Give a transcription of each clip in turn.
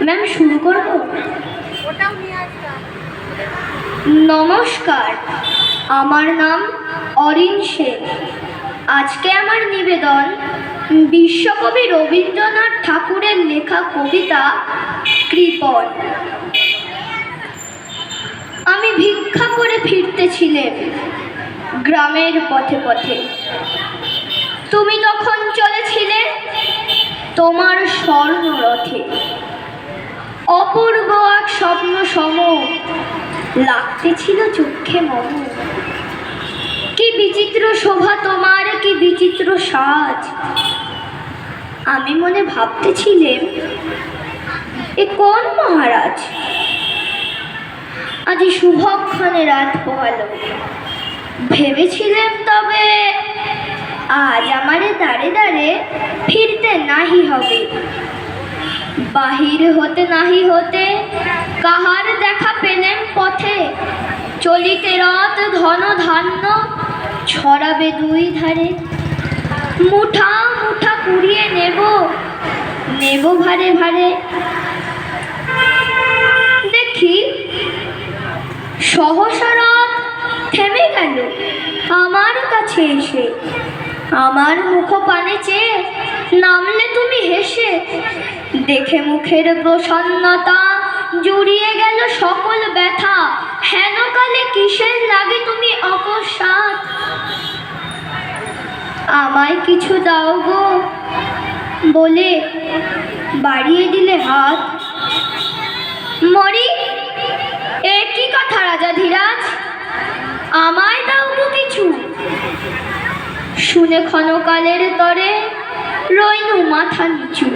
Ma'am শুরু করব? নমস্কার, আমার নাম অরিন সেন। আজকে আমার নিবেদন বিশ্বকবি রবীন্দ্রনাথ ঠাকুরের লেখা কবিতা কৃপণ। আমি ভিক্ষা করে ফিরতেছিলাম গ্রামের পথে পথে। তুমি তখন চলেছিলে তোমার স্বর্ণরথে। অপূর্ব এক স্বপ্ন সম লাগতেছিল চক্ষে মম। কি বিচিত্র শোভা তোমার, কি বিচিত্র সাজ। আমি মনে ভাবতেছিলাম, এ কোন মহারাজ? আজ শুভক্ষণে রাত পোহালো। ভেবেছিলাম তবে আজ আমারে দাঁড়ে দাঁড়ে ফিরতে নাহি হবে। বাহির হতে নাহি হতে কাহার দেখা পেলেন পথে। চলিতে রথ ধন ধান্য ছড়াবে দুই ধারে। মুঠা মুঠা কুড়িয়ে নেব নেব ভারে ভারে। দেখি সহসা রথ থেমে গেল আমার কাছে এসে। আমার মুখ পানে চেয়ে নামলে তুমি হেসে। দেখে মুখের প্রসন্নতা জুড়িয়ে গেল সকল ব্যথা। হেন কালে কিসের লাগে তুমি অকস্মাৎ? আমায় কিছু দাও গো বলে বাড়িয়ে দিলে হাত। মরি, এ কি কথা রাজা ধীরাজ? আমায় দাও গো কিছু। শুনে ক্ষণকালের তরে রইনু মাথা নিচু।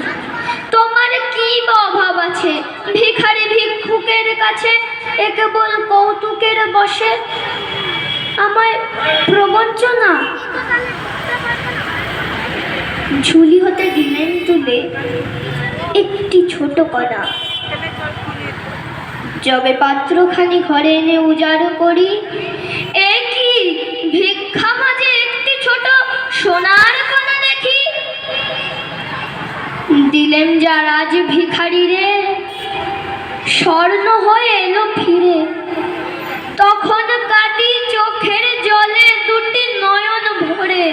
তোমার কি বা অভাব আছে ভিখারি ভিক্ষুকের কাছে? এ কেবল কৌতুকের বসে আমায় প্রবঞ্চনা। ঝুলি হতে দিলেন তুলে একটি ছোট কণা। যবে পাত্রখানি ঘরে এনে উজাড় করি, এ কি ভিক্ষা মাঝে একটি ছোট সোনার কণা দেখি। দিলেন যা রাজ ভিখারি রে, স্বর্ণ হয়ে এলো ফিরে। তখন কাটি চোখের জলে দুটি নয়ন ভরে।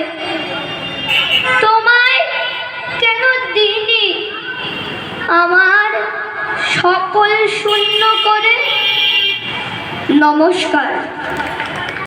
তোমায় কেন দিনি আমার সকল শূন্য করে? নমস্কার।